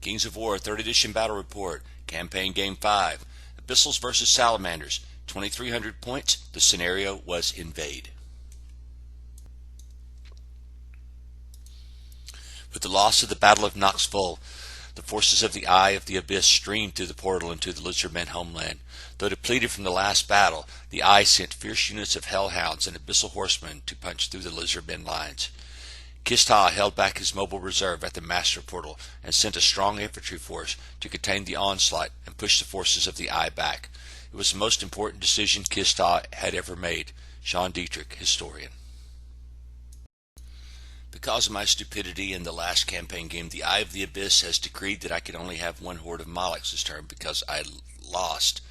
Kings of War 3rd Edition Battle Report, Campaign Game 5, Abyssals vs. Salamanders, 2,300 points. The scenario was Invade. With the loss of the Battle of Knoxville, the forces of the Eye of the Abyss streamed through the portal into the Lizardmen homeland. Though depleted from the last battle, the Eye sent fierce units of Hellhounds and Abyssal Horsemen to punch through the Lizardmen lines. Kistha held back his mobile reserve at the Master Portal and sent a strong infantry force to contain the onslaught and push the forces of the Eye back. It was the most important decision Kistha had ever made. Sean Dietrich, historian. Because of my stupidity in the last campaign game, the Eye of the Abyss has decreed that I can only have one horde of Molochs this turn because I lost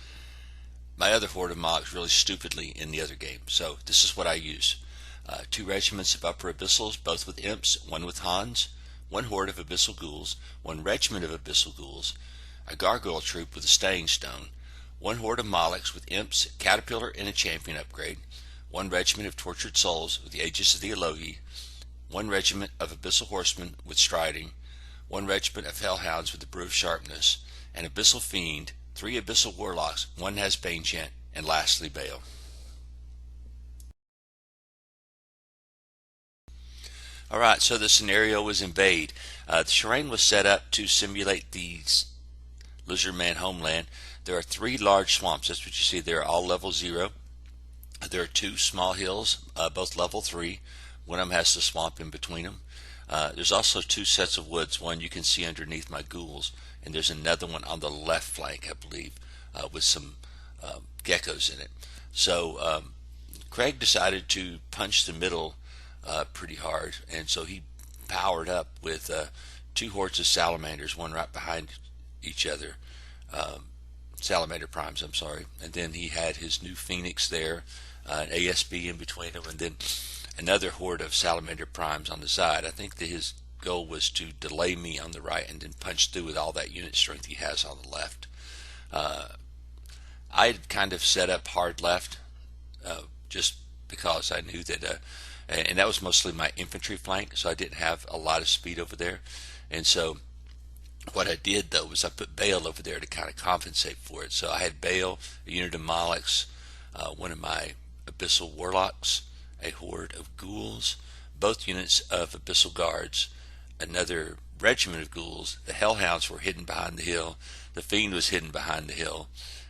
my other horde of Molochs really stupidly in the other game. So this is what I use. 2 regiments of Upper Abyssals, both with Imps, 1 with Hans, 1 horde of Abyssal Ghouls, 1 regiment of Abyssal Ghouls, a Gargoyle troop with a Staying Stone, 1 horde of Molochs with Imps, Caterpillar, and a Champion upgrade, 1 regiment of Tortured Souls with the Aegis of the Elohi, 1 regiment of Abyssal Horsemen with Striding, 1 regiment of Hellhounds with the Brew of Sharpness, an Abyssal Fiend, 3 Abyssal Warlocks, 1 has Banechant, and lastly Bale. Alright, so the scenario was Invade. The terrain was set up to simulate the Lizardman homeland. There are 3 large swamps. That's what you see there, all level 0. There are 2 small hills, both level 3. One of them has the swamp in between them. There's also 2 sets of woods. One you can see underneath my ghouls, and there's another one on the left flank, I believe, with some geckos in it. So Craig decided to punch the middle pretty hard, and so he powered up with 2 hordes of salamanders, one right behind each other, salamander primes, I'm sorry, and then he had his new phoenix there, an ASB in between them, and then another horde of salamander primes on the side. I think that his goal was to delay me on the right and then punch through with all that unit strength he has on the left. I had kind of set up hard left just because I knew that and that was mostly my infantry flank, so I didn't have a lot of speed over there. And so what I did though was I put Bale over there to kind of compensate for it. So I had Bale, a unit of Molochs, 1 of my Abyssal Warlocks, a horde of Ghouls, both units of Abyssal Guards, another regiment of Ghouls. The Hellhounds were hidden behind the hill, the Fiend was hidden behind the hill,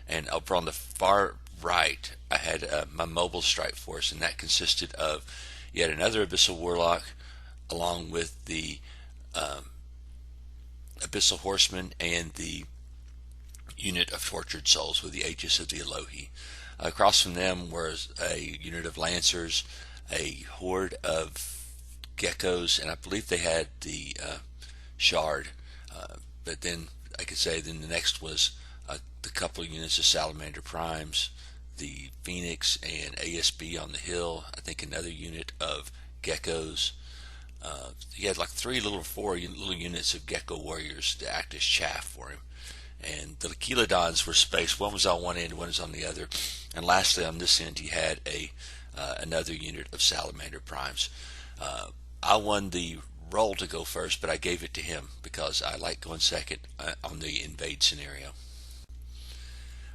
and over on the far right I had my mobile strike force, and that consisted of yet another Abyssal Warlock along with the Abyssal Horsemen and the unit of Tortured Souls with the Aegis of the Elohi. Across from them was a unit of Lancers, a horde of Geckos, and I believe they had the Shard. But then I could say then the next was the couple of units of Salamander Primes, the Phoenix and ASB on the hill, I think another unit of Geckos. He had like 4 little units of Gecko Warriors to act as chaff for him. And the Lacheladons were spaced. One was on one end, one was on the other. And lastly, on this end, he had another unit of Salamander Primes. I won the role to go first, but I gave it to him because I like going second on the Invade scenario.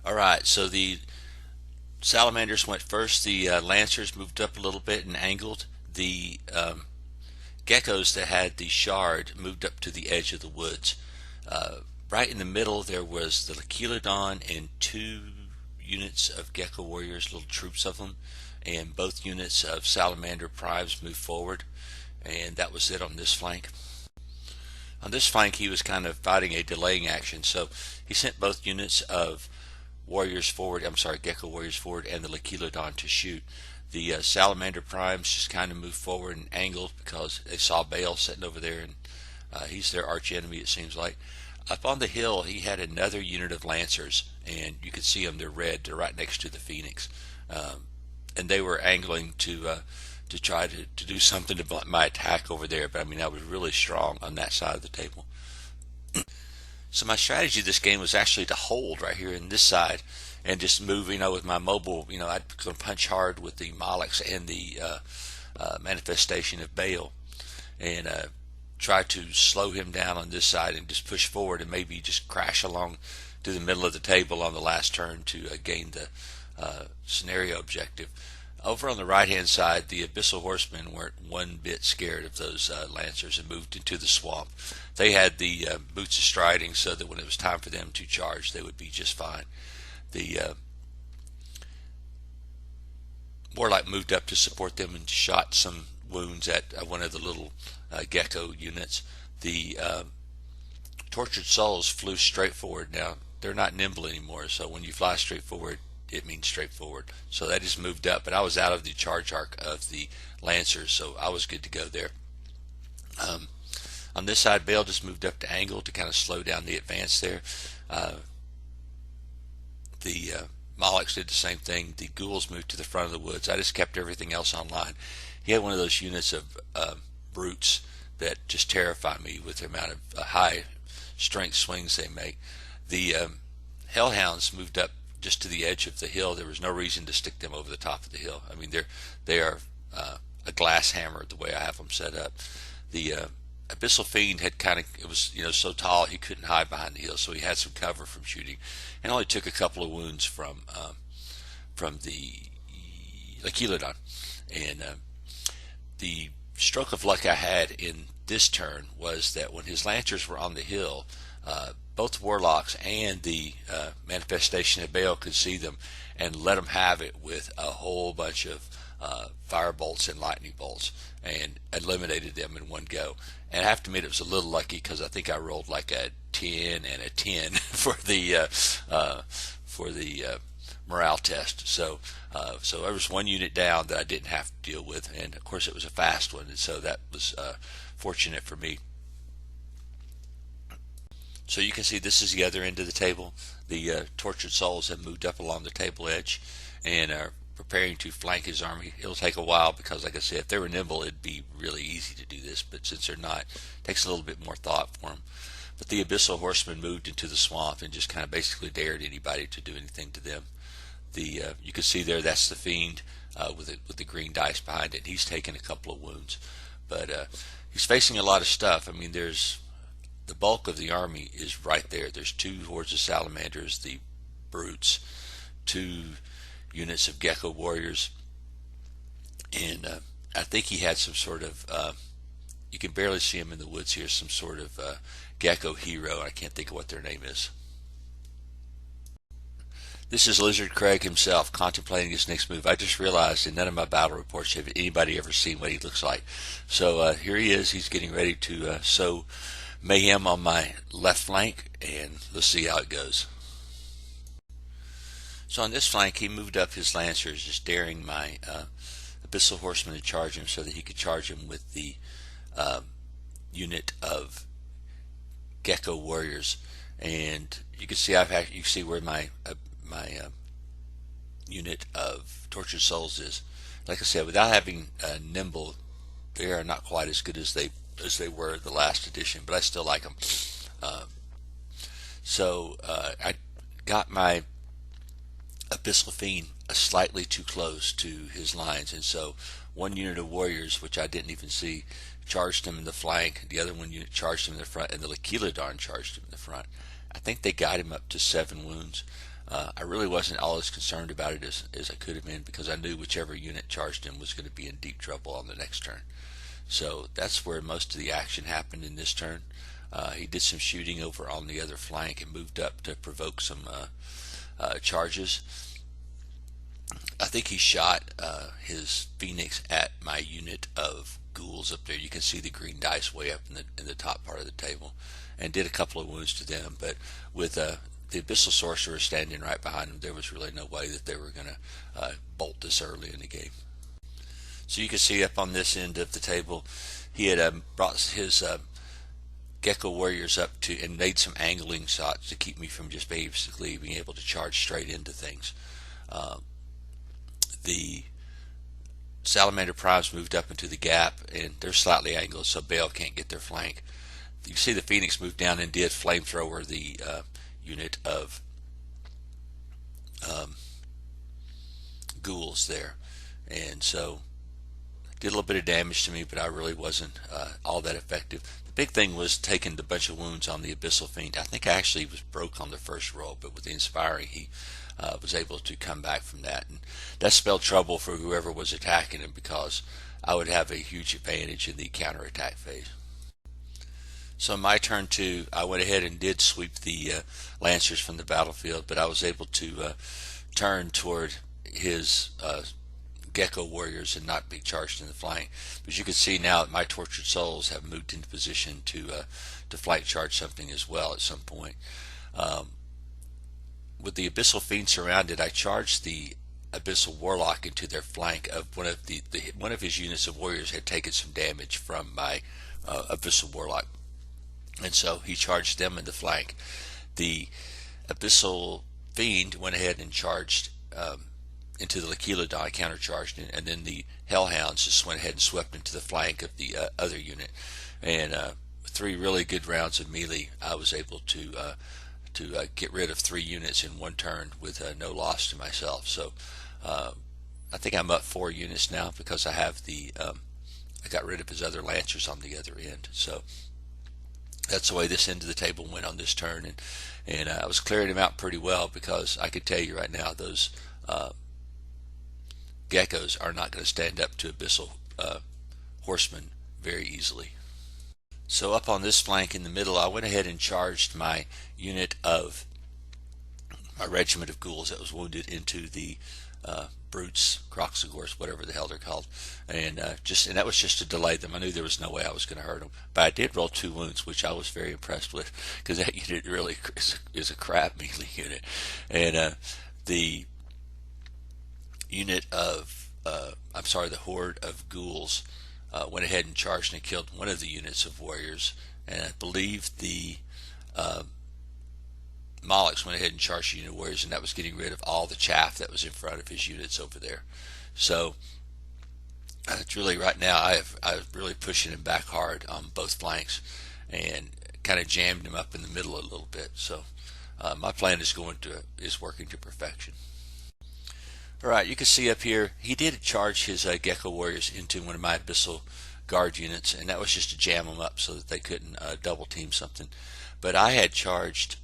Alright, so the Salamanders went first. The Lancers moved up a little bit and angled. The Geckos that had the Shard moved up to the edge of the woods. Right in the middle there was the Lacheladon and 2 units of Gecko Warriors, little troops of them, and both units of Salamander Primes moved forward, and that was it on this flank. On this flank he was kind of fighting a delaying action, so he sent both units of Warriors forward, Gecko Warriors forward, and the Lacheladon to shoot. The Salamander Primes just kind of moved forward and angled because they saw Bale sitting over there, and he's their arch enemy, it seems like. Up on the hill he had another unit of Lancers, and you can see them, they're red, they're right next to the Phoenix, and they were angling to try to do something to blunt my attack over there, but I mean I was really strong on that side of the table. So my strategy this game was actually to hold right here in this side and just move, with my mobile, I'd go punch hard with the Molochs and the manifestation of Bale. And try to slow him down on this side and just push forward and maybe just crash along to the middle of the table on the last turn to gain the scenario objective. Over on the right hand side, the Abyssal Horsemen weren't one bit scared of those Lancers and moved into the swamp. They had the boots of striding so that when it was time for them to charge, they would be just fine. The Warlock moved up to support them and shot some wounds at one of the little gecko units. The Tortured Souls flew straight forward. Now, they're not nimble anymore, so when you fly straight forward, it means straightforward. So that just moved up, but I was out of the charge arc of the Lancers, so I was good to go there. On this side, Bale just moved up to angle to kind of slow down the advance there. The Molochs did the same thing. The Ghouls moved to the front of the woods. I just kept everything else online. He had one of those units of brutes that just terrify me with the amount of high strength swings they make. The Hellhounds moved up just to the edge of the hill. There was no reason to stick them over the top of the hill. I mean, they are a glass hammer the way I have them set up. The Abyssal Fiend had it was so tall he couldn't hide behind the hill, so he had some cover from shooting, and only took a couple of wounds from the Lachilodon. And the stroke of luck I had in this turn was that when his Lancers were on the hill, both Warlocks and the Manifestation of Baal could see them and let them have it with a whole bunch of fire bolts and lightning bolts and eliminated them in one go. And I have to admit, it was a little lucky because I think I rolled like a 10 and a 10 for the morale test. So there was one unit down that I didn't have to deal with, and of course it was a fast one, and so that was fortunate for me. So you can see this is the other end of the table. The Tortured Souls have moved up along the table edge and are preparing to flank his army. It'll take a while because, like I said, if they were nimble, it'd be really easy to do this, but since they're not, it takes a little bit more thought for them. But the Abyssal Horsemen moved into the swamp and just kind of basically dared anybody to do anything to them. You can see there, that's the Fiend with the green dice behind it. He's taken a couple of wounds, but he's facing a lot of stuff. I mean, the bulk of the army is right there. There's 2 hordes of Salamanders, the brutes, 2 units of gecko warriors, and I think he had some sort of you can barely see him in the woods here, some sort of gecko hero. I can't think of what their name is. This is Lizard Craig himself contemplating his next move. I just realized in none of my battle reports have anybody ever seen what he looks like. So here he is. He's getting ready to sow mayhem on my left flank, and let's see how it goes. So on this flank, he moved up his Lancers, just daring my Abyssal Horsemen to charge him so that he could charge him with the unit of Gecko Warriors. And you can see you see where my unit of Tortured Souls is. Like I said, without having nimble, they are not quite as good as they were the last edition, but I still like them. I got my Abyssal Fiend slightly too close to his lines, and so one unit of warriors, which I didn't even see, charged him in the flank. The other one unit charged him in the front, and the Lachilodon charged him in the front. I think they got him up to 7 wounds. I really wasn't all as concerned about it as I could have been, because I knew whichever unit charged him was going to be in deep trouble on the next turn. So that's where most of the action happened in this turn. He did some shooting over on the other flank and moved up to provoke some charges. I think he shot his Phoenix at my unit of ghouls up there. You can see the green dice way up in the top part of the table, and did a couple of wounds to them. But with the Abyssal Sorcerer standing right behind him, there was really no way that they were going to bolt this early in the game. So you can see up on this end of the table, he had brought his Gecko Warriors up to and made some angling shots to keep me from just basically being able to charge straight into things. The Salamander Primes moved up into the gap, and they're slightly angled, so Baal can't get their flank. You see the Phoenix moved down and did flamethrower the unit of ghouls there, and so did a little bit of damage to me, but I really wasn't all that effective. The big thing was taking the bunch of wounds on the Abyssal Fiend. I think I actually was broke on the first roll, but with the Inspiring, he was able to come back from that. And that spelled trouble for whoever was attacking him, because I would have a huge advantage in the counterattack phase. So my turn two, I went ahead and did sweep the Lancers from the battlefield, but I was able to turn toward his Gecko warriors and not be charged in the flank. But you can see now that my Tortured Souls have moved into position to flank charge something as well at some point. With the Abyssal Fiend surrounded, I charged the Abyssal Warlock into their flank of one of one of his units of warriors had taken some damage from my Abyssal Warlock, and so he charged them in the flank. The Abyssal Fiend went ahead and charged into the Lakelodon, countercharged, and then the Hellhounds just went ahead and swept into the flank of the other unit. And 3 really good rounds of melee, I was able to get rid of 3 units in one turn with no loss to myself. So I think I'm up 4 units now, because I have the I got rid of his other Lancers on the other end. So that's the way this end of the table went on this turn, and I was clearing him out pretty well, because I could tell you right now those Geckos are not going to stand up to Abyssal Horsemen very easily. So up on this flank in the middle, I went ahead and charged my unit of my regiment of ghouls that was wounded into the brutes, Croxagors, whatever the hell they're called, and that was just to delay them. I knew there was no way I was going to hurt them, but I did roll 2 wounds, which I was very impressed with, because that unit really is a crap melee unit. And the unit of the horde of ghouls went ahead and charged and killed one of the units of warriors, and I believe the Molochs went ahead and charged the unit of warriors, and that was getting rid of all the chaff that was in front of his units over there. So it's really, right now, I'm really pushing him back hard on both flanks, and kind of jammed him up in the middle a little bit. So my plan is working to perfection. Alright, you can see up here, he did charge his Gecko warriors into one of my Abyssal Guard units, and that was just to jam them up so that they couldn't double team something. But I had charged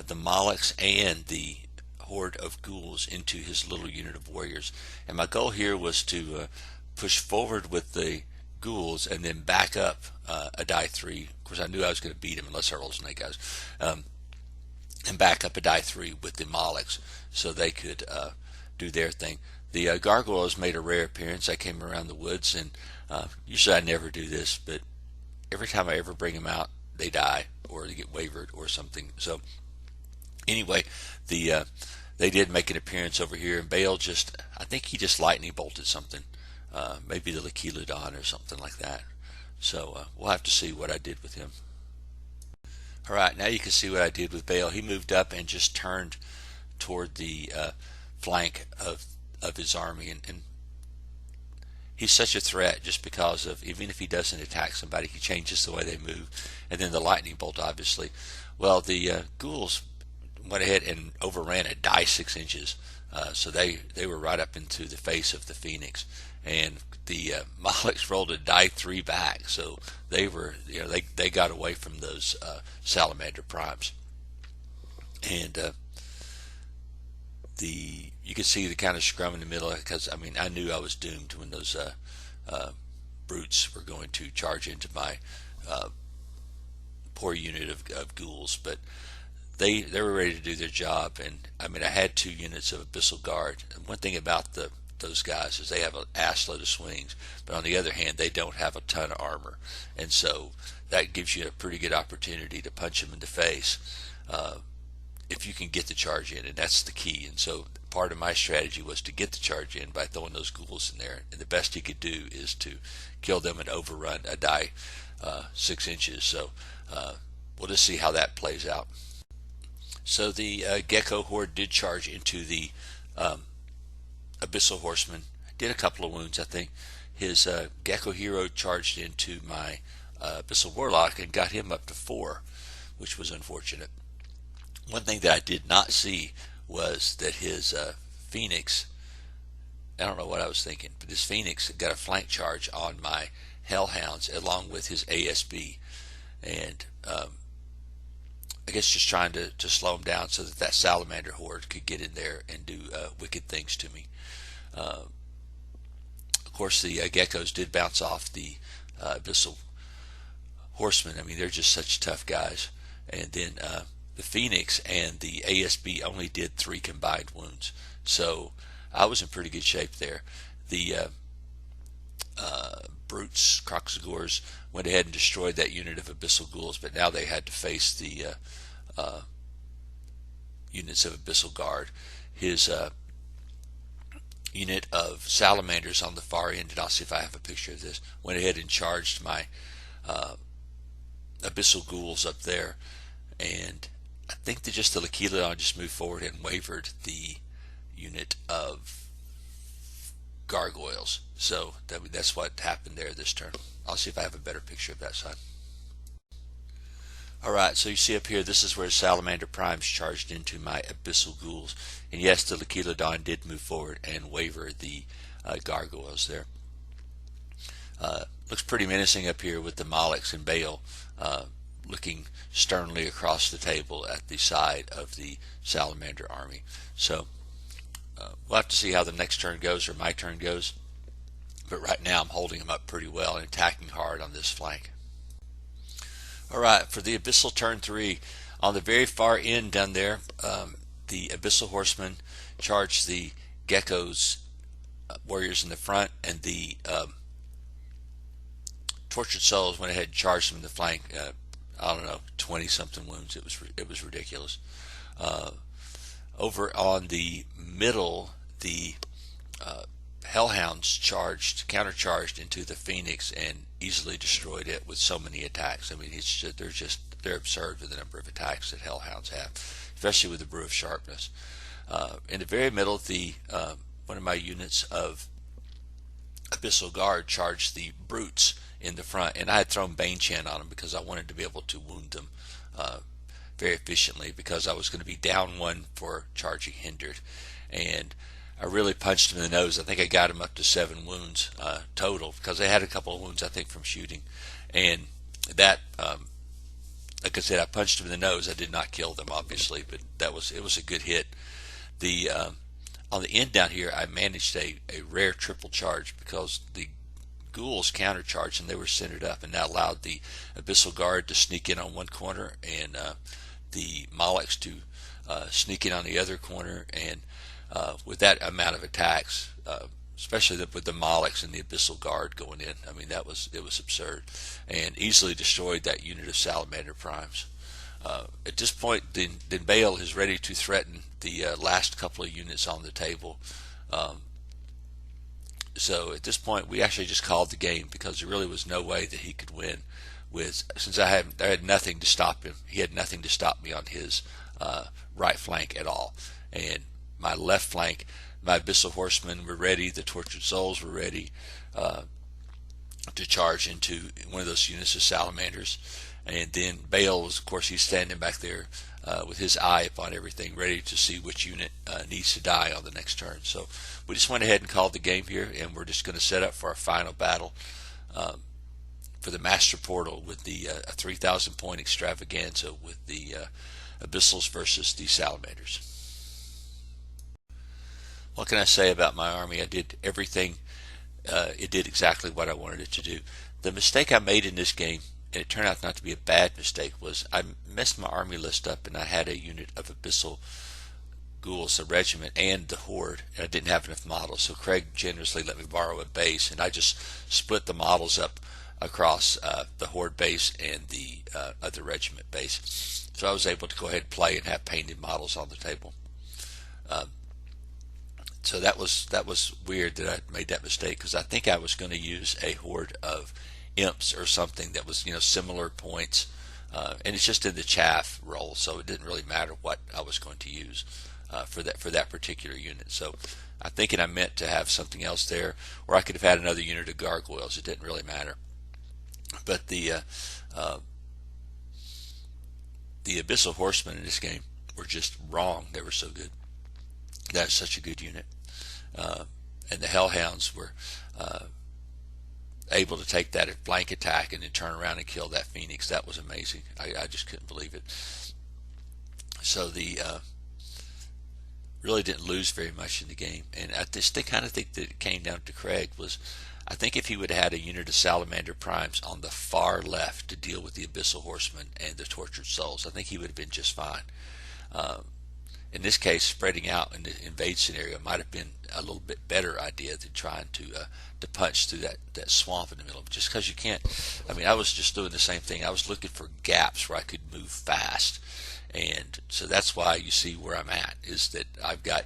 the Molochs and the horde of ghouls into his little unit of warriors, and my goal here was to push forward with the ghouls and then back up a die 3. Of course, I knew I was going to beat him unless I rolled snake eyes, and back up a die 3 with the Molochs so they could do their thing. The gargoyles made a rare appearance. I came around the woods, and usually I never do this, but every time I ever bring them out, they die or they get wavered or something. So anyway, they did make an appearance over here, and Bale I think he just lightning bolted something, maybe the Lakelodon or something like that. So we'll have to see what I did with him. Alright, now you can see what I did with Bale. He moved up and just turned toward the flank of his army, and he's such a threat just because of, even if he doesn't attack somebody, he changes the way they move. And then the lightning bolt, obviously. Well, the ghouls went ahead and overran a die 6 inches, so they were right up into the face of the Phoenix, and the Molochs rolled a die 3 back, so they were, they got away from those Salamander primes. And you could see the kind of scrum in the middle, because I knew I was doomed when those brutes were going to charge into my poor unit of ghouls. But they were ready to do their job, and I had 2 units of Abyssal Guard. And one thing about those guys is they have an ass load of swings, but on the other hand, they don't have a ton of armor, and so that gives you a pretty good opportunity to punch them in the face if you can get the charge in, and that's the key. And so part of my strategy was to get the charge in by throwing those ghouls in there, and the best he could do is to kill them and overrun a die 6 inches. So we'll just see how that plays out. So the Gecko horde did charge into the Abyssal Horseman. Did a couple of wounds, I think. His Gecko hero charged into my Abyssal Warlock and got him up to 4, which was unfortunate. One thing that I did not see was that his Phoenix, I don't know what I was thinking, but his Phoenix got a flank charge on my Hellhounds along with his ASB. and I guess just trying to slow them down so that that salamander horde could get in there and do wicked things to me. Of course, the geckos did bounce off the abyssal horsemen. I mean, they're just such tough guys. And then the Phoenix and the ASB only did 3 combined wounds, so I was in pretty good shape there. The brutes, Croxagores, went ahead and destroyed that unit of abyssal ghouls, but now they had to face the units of abyssal guard. His unit of salamanders on the far end, and I'll see if I have a picture of this, went ahead and charged my abyssal ghouls up there, and I think that just the Lakelodon just moved forward and wavered the unit of gargoyles. So that's what happened there this turn. I'll see if I have a better picture of that side. Alright, so you see up here, this is where Salamander Primes charged into my abyssal ghouls. And yes, the Lakelodon did move forward and waver the gargoyles there. Looks pretty menacing up here with the Molochs and Baal looking sternly across the table at the side of the Salamander army. So we'll have to see how the next turn goes, or my turn goes. But right now I'm holding them up pretty well and attacking hard on this flank. Alright, for the Abyssal Turn 3, on the very far end down there, the Abyssal Horsemen charged the Geckos warriors in the front, and the Tortured Souls went ahead and charged them in the flank. I don't know, 20-something wounds. It was ridiculous. Over on the middle, the Hellhounds countercharged into the Phoenix and easily destroyed it with so many attacks. I mean, they're absurd with the number of attacks that Hellhounds have, especially with the Brew of Sharpness. In the very middle, one of my units of Abyssal Guard charged the Brutes in the front, and I had thrown Banechan on them because I wanted to be able to wound them very efficiently, because I was going to be down 1 for charging hindered, and I really punched him in the nose. I think I got him up to 7 wounds total, because I had a couple of wounds, I think, from shooting. And that, like I said, I punched him in the nose. I did not kill them, obviously, but it was a good hit. On the end down here, I managed a rare triple charge, because the ghouls countercharged and they were centered up, and that allowed the Abyssal Guard to sneak in on one corner, and the Molochs to sneak in on the other corner. And with that amount of attacks, especially with the Molochs and the Abyssal Guard going in, I mean, it was absurd, and easily destroyed that unit of Salamander Primes. At this point, then Baal is ready to threaten the last couple of units on the table. So at this point, we actually just called the game, because there really was no way that he could win. Since I had nothing to stop him, he had nothing to stop me on his right flank at all. And my left flank, my Abyssal Horsemen were ready, the Tortured Souls were ready to charge into one of those units of Salamanders. And then Baal was, of course, he's standing back there with his eye upon everything, ready to see which unit needs to die on the next turn. So we just went ahead and called the game here, and we're just going to set up for our final battle for the Master Portal with the 3,000 point extravaganza with the Abyssals versus the Salamanders. What can I say about my army? I did everything. It did exactly what I wanted it to do. The mistake I made in this game, and it turned out not to be a bad mistake, was I messed my army list up, and I had a unit of Abyssal Ghouls, a regiment, and the Horde, and I didn't have enough models. So Craig generously let me borrow a base, and I just split the models up across the Horde base and the other regiment base. So I was able to go ahead and play and have painted models on the table. So that was weird that I made that mistake, because I think I was going to use a horde of imps or something that was, similar points, and it's just in the chaff roll, so it didn't really matter what I was going to use for that particular unit. So I'm thinking I meant to have something else there, or I could have had another unit of gargoyles. It didn't really matter. But the Abyssal Horsemen in this game were just wrong. They were so good. That's such a good unit. And the Hellhounds were able to take that flank attack and then turn around and kill that Phoenix. That was amazing. I just couldn't believe it. So the really didn't lose very much in the game, and I just kind of think that it came down to Craig was, I think if he would have had a unit of Salamander Primes on the far left to deal with the Abyssal Horsemen and the Tortured Souls, I think he would have been just fine. In this case, spreading out in the invade scenario might have been a little bit better idea than trying to punch through that swamp in the middle. Just because you can't, I mean, I was just doing the same thing. I was looking for gaps where I could move fast, and so that's why you see where I'm at, is that I've got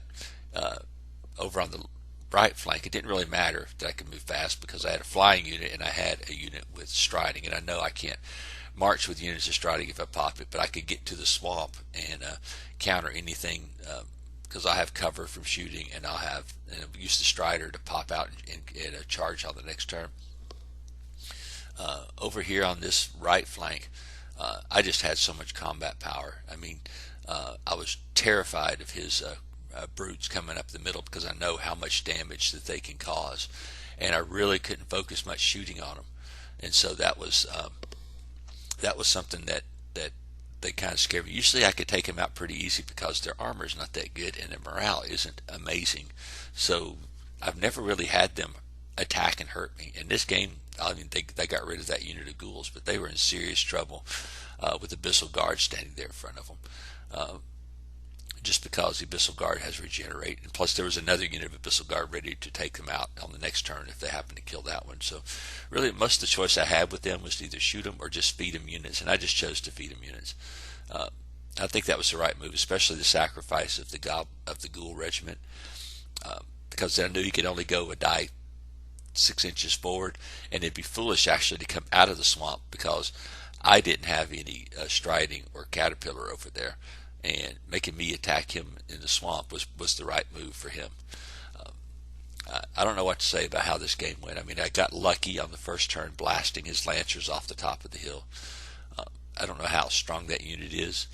over on the right flank, it didn't really matter that I could move fast because I had a flying unit and I had a unit with striding, and I know I can't march with units of striding if I pop it, but I could get to the swamp and counter anything because I have cover from shooting, and I'll use the strider to pop out and charge on the next turn. Over here on this right flank, I just had so much combat power. I mean, I was terrified of his brutes coming up the middle because I know how much damage that they can cause, and I really couldn't focus much shooting on them, and so that was something that they kind of scared me. Usually I could take them out pretty easy because their armor is not that good and their morale isn't amazing, so I've never really had them attack and hurt me. In this game, I mean, they got rid of that unit of ghouls, but they were in serious trouble with the Abyssal Guard standing there in front of them. Just because the Abyssal Guard has regenerate, and plus there was another unit of Abyssal Guard ready to take them out on the next turn if they happen to kill that one. So really most of the choice I had with them was to either shoot them or just feed them units, and I just chose to feed them units. I think that was the right move, especially the sacrifice of the Ghoul Regiment, because I knew you could only go a die 6 inches forward, and it'd be foolish actually to come out of the swamp because I didn't have any striding or caterpillar over there, and making me attack him in the swamp was the right move for him. I don't know what to say about how this game went. I mean, I got lucky on the first turn blasting his Lancers off the top of the hill. I don't know how strong that unit is,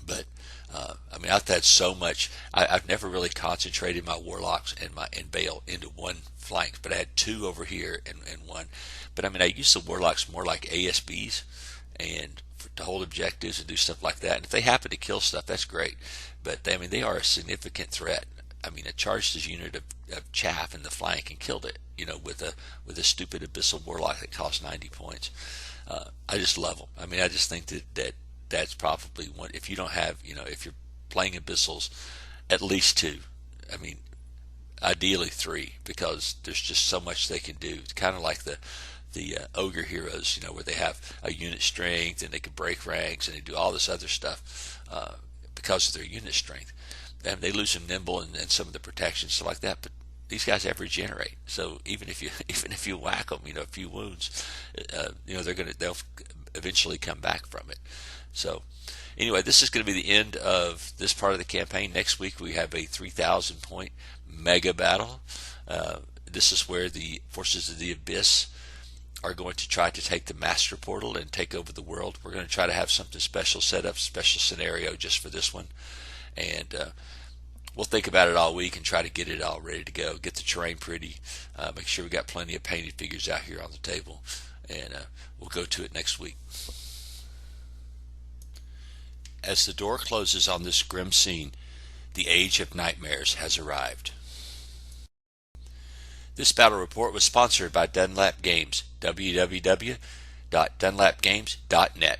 but I mean, I've had so much. I've never really concentrated my Warlocks and Bale into one flank, but I had two over here and one. But I mean, I used the Warlocks more like ASBs and to hold objectives and do stuff like that. And if they happen to kill stuff, that's great. But I mean, they are a significant threat. I mean, I charged this unit of chaff in the flank and killed it, you know, with a stupid Abyssal Warlock that cost 90 points. I just love them. I mean, I just think that's probably one. If you don't have, you know, if you're playing Abyssals, at least two. I mean, ideally three, because there's just so much they can do. It's kind of like the ogre heroes, you know, where they have a unit strength and they can break ranks and they do all this other stuff because of their unit strength. And they lose some nimble and some of the protection, stuff like that. But these guys have regenerate, so even if you whack them, you know, a few wounds, you know, they'll eventually come back from it. So anyway, this is going to be the end of this part of the campaign. Next week we have a 3,000 point mega battle. This is where the forces of the Abyss are going to try to take the Master Portal and take over the world. We're going to try to have something special set up, special scenario just for this one, and we'll think about it all week and try to get it all ready to go, get the terrain pretty, make sure we got plenty of painted figures out here on the table, and we'll go to it next week. As the door closes on this grim scene, the age of nightmares has arrived. This battle report was sponsored by Dunlap Games, www.dunlapgames.net.